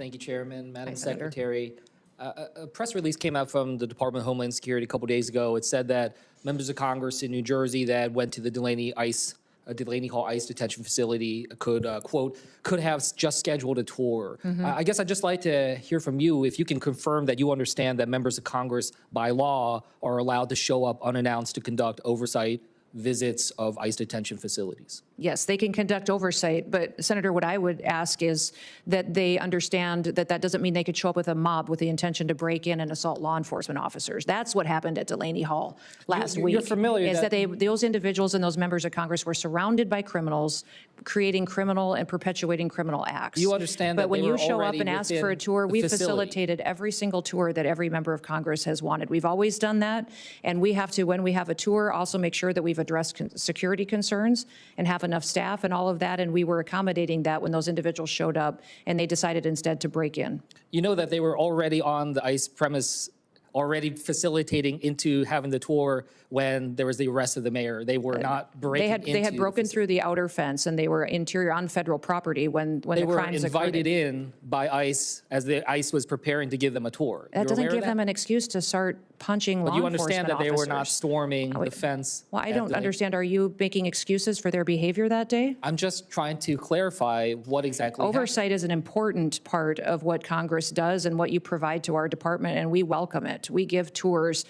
Thank you, Chairman. Madam Hi, Senator. Secretary, a press release came out from the Department of Homeland Security a couple days ago. It said that members of Congress in New Jersey that went to the Delaney Hall ICE detention facility could, quote, could have just scheduled a tour. I guess I'd just like to hear from you if you can confirm that you understand that members of Congress by law are allowed to show up unannounced to conduct oversight visits of ICE detention facilities. Yes, they can conduct oversight, but Senator, what I would ask is that they understand that that doesn't mean they could show up with a mob with the intention to break in and assault law enforcement officers. That's what happened at Delaney Hall last week. You're familiar is that those individuals and those members of Congress were surrounded by criminals, creating criminal and perpetuating criminal acts. You understand that but when they were you show up already and ask within for a tour, the we facility. facilitated every single tour that every member of Congress has wanted. We've always done that, and we have to, when we have a tour, also make sure that we've addressed security concerns and have enough staff and all of that, and we were accommodating that when those individuals showed up and they decided instead to break in. You know that they were already on the ICE premise, already facilitating into having the tour when there was the arrest of the mayor. They were not breaking into. They had broken through the outer fence, and they were interior on federal property when the crimes occurred. They were invited in by ICE as the ICE was preparing to give them a tour. That doesn't give them an excuse to start punching law enforcement officers. But you understand that they were not storming the fence. Well, I don't understand. Are you making excuses for their behavior that day? I'm just trying to clarify what exactly happened. Oversight is an important part of what Congress does and what you provide to our department, and we welcome it. We give tours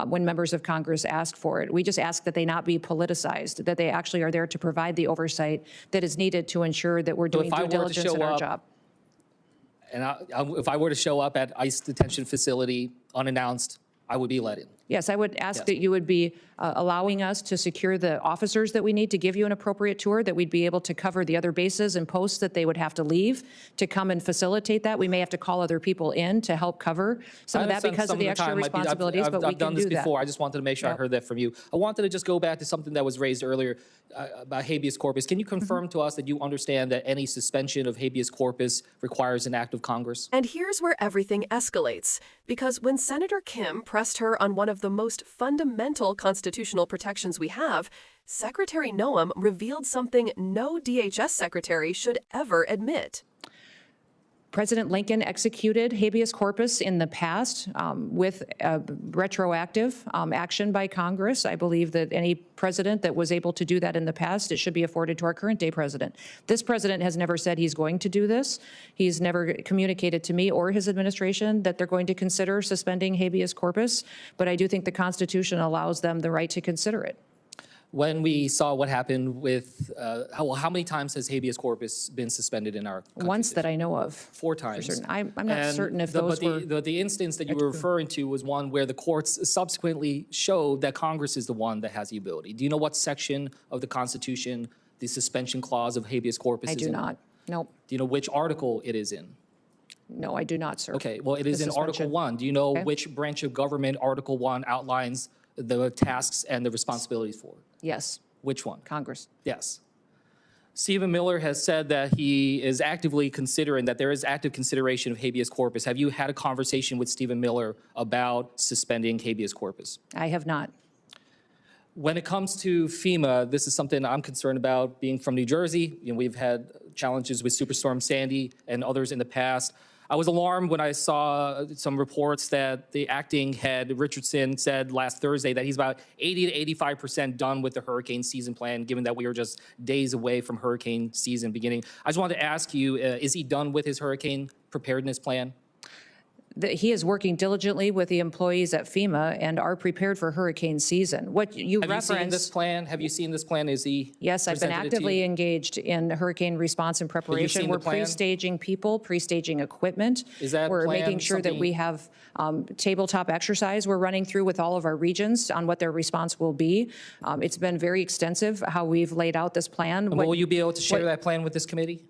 when members of Congress ask for it. We just ask that they not be politicized, that they actually are there to provide the oversight that is needed to ensure that we're doing due diligence in our job. And if I were to show up at ICE detention facility unannounced, I would be let in. Yes, I would ask that you would be allowing us to secure the officers that we need to give you an appropriate tour, that we'd be able to cover the other bases and posts that they would have to leave to come and facilitate that. We may have to call other people in to help cover some of that because of the extra responsibilities, but we can do that. I've done this before. I just wanted to make sure I heard that from you. I wanted to just go back to something that was raised earlier about habeas corpus. Can you confirm to us that you understand that any suspension of habeas corpus requires an act of Congress? And here's where everything escalates. Because when Senator Kim pressed her on one of the most fundamental constitutional protections we have, Secretary Noem revealed something no DHS secretary should ever admit. President Lincoln executed habeas corpus in the past with retroactive action by Congress. I believe that any president that was able to do that in the past, it should be afforded to our current day president. This president has never said he's going to do this. He's never communicated to me or his administration that they're going to consider suspending habeas corpus, but I do think the Constitution allows them the right to consider it. When we saw what happened with, how many times has habeas corpus been suspended in our country? Once that I know of. 4 times. For certain. I'm not certain if those were... The instance that you were referring to was one where the courts subsequently showed that Congress is the one that has the ability. Do you know what section of the Constitution the suspension clause of habeas corpus is in? I do not. Nope. Do you know which article it is in? No, I do not, sir. Okay, well, it is in Article 1. Do you know which branch of government Article 1 outlines the tasks and the responsibilities for? Yes. Which one? Congress. Yes. Stephen Miller has said that he is actively considering, that there is active consideration of habeas corpus. Have you had a conversation with Stephen Miller about suspending habeas corpus? I have not. When it comes to FEMA, this is something I'm concerned about. Being from New Jersey, we've had challenges with Superstorm Sandy and others in the past. I was alarmed when I saw some reports that the acting head, Richardson, said last Thursday that he's about 80 to 85% done with the hurricane season plan, given that we are just days away from hurricane season beginning. I just wanted to ask you, is he done with his hurricane preparedness plan? He is working diligently with the employees at FEMA and are prepared for hurricane season. What you referenced... Have you seen this plan? Have you seen this plan? Is he... Yes, I've been actively engaged in hurricane response and preparation. We're pre-staging people, pre-staging equipment. We're making sure that we have tabletop exercise we're running through with all of our regions on what their response will be. It's been very extensive how we've laid out this plan. And will you be able to share that plan with this committee?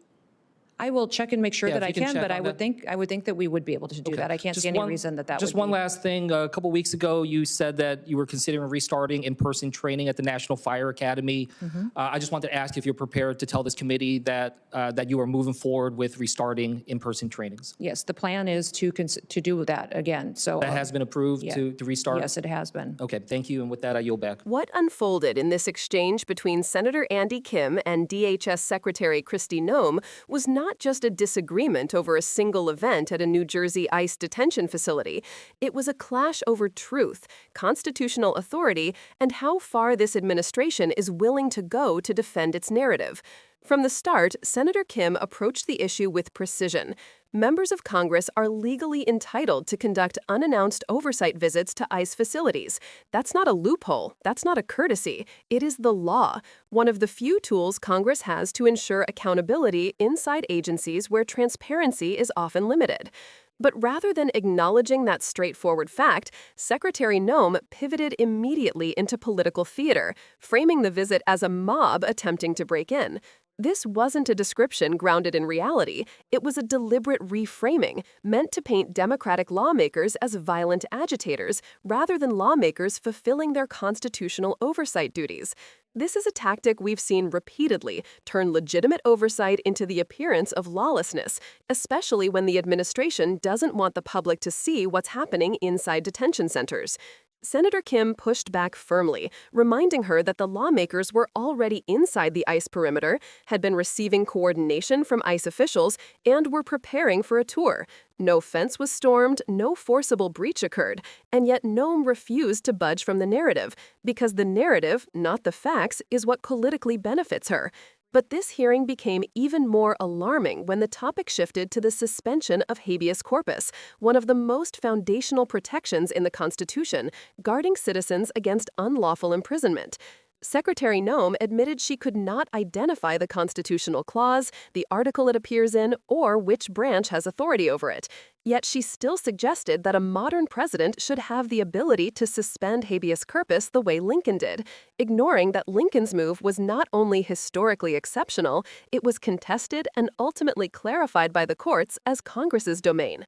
I will check and make sure that I can, but I would think that we would be able to do that. I can't see any reason that would be. Just one last thing. A couple weeks ago, you said that you were considering restarting in-person training at the National Fire Academy. I just wanted to ask if you're prepared to tell this committee that that you are moving forward with restarting in-person trainings. Yes, the plan is to do that again. So that has been approved to restart? Yes, it has been. Okay, thank you. And with that, I yield back. What unfolded in this exchange between Senator Andy Kim and DHS Secretary Kristi Noem was not not just a disagreement over a single event at a New Jersey ICE detention facility. It was a clash over truth, constitutional authority, and how far this administration is willing to go to defend its narrative. From the start, Senator Kim approached the issue with precision. Members of Congress are legally entitled to conduct unannounced oversight visits to ICE facilities. That's not a loophole. That's not a courtesy. It is the law, one of the few tools Congress has to ensure accountability inside agencies where transparency is often limited. But rather than acknowledging that straightforward fact, Secretary Noem pivoted immediately into political theater, framing the visit as a mob attempting to break in. This wasn't a description grounded in reality. It was a deliberate reframing meant to paint Democratic lawmakers as violent agitators rather than lawmakers fulfilling their constitutional oversight duties. This is a tactic we've seen repeatedly turn legitimate oversight into the appearance of lawlessness, especially when the administration doesn't want the public to see what's happening inside detention centers. Senator Kim pushed back firmly, reminding her that the lawmakers were already inside the ICE perimeter, had been receiving coordination from ICE officials, and were preparing for a tour. No fence was stormed, no forcible breach occurred, and yet Noem refused to budge from the narrative, because the narrative, not the facts, is what politically benefits her. But this hearing became even more alarming when the topic shifted to the suspension of habeas corpus, one of the most foundational protections in the Constitution, guarding citizens against unlawful imprisonment. Secretary Noem admitted she could not identify the constitutional clause, the article it appears in, or which branch has authority over it. Yet she still suggested that a modern president should have the ability to suspend habeas corpus the way Lincoln did, ignoring that Lincoln's move was not only historically exceptional, it was contested and ultimately clarified by the courts as Congress's domain.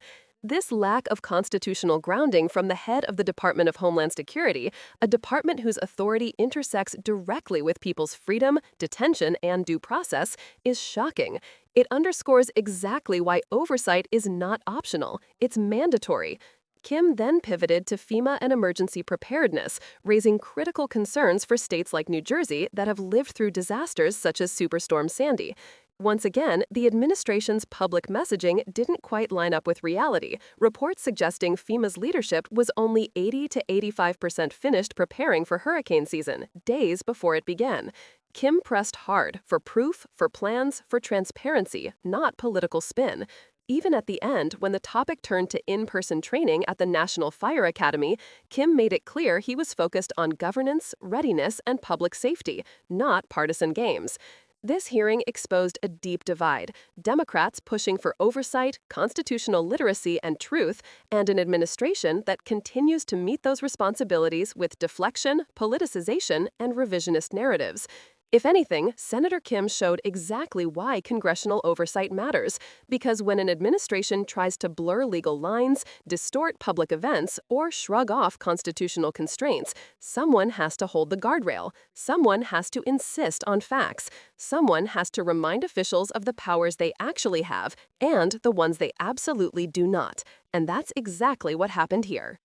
This lack of constitutional grounding from the head of the Department of Homeland Security, a department whose authority intersects directly with people's freedom, detention, and due process, is shocking. It underscores exactly why oversight is not optional, it's mandatory. Kim then pivoted to FEMA and emergency preparedness, raising critical concerns for states like New Jersey that have lived through disasters such as Superstorm Sandy. Once again, the administration's public messaging didn't quite line up with reality, reports suggesting FEMA's leadership was only 80 to 85% finished preparing for hurricane season, days before it began. Kim pressed hard for proof, for plans, for transparency, not political spin. Even at the end, when the topic turned to in-person training at the National Fire Academy, Kim made it clear he was focused on governance, readiness, and public safety, not partisan games. This hearing exposed a deep divide, Democrats pushing for oversight, constitutional literacy, and truth, and an administration that continues to meet those responsibilities with deflection, politicization, and revisionist narratives. If anything, Senator Kim showed exactly why congressional oversight matters, because when an administration tries to blur legal lines, distort public events, or shrug off constitutional constraints, someone has to hold the guardrail. Someone has to insist on facts. Someone has to remind officials of the powers they actually have and the ones they absolutely do not. And that's exactly what happened here.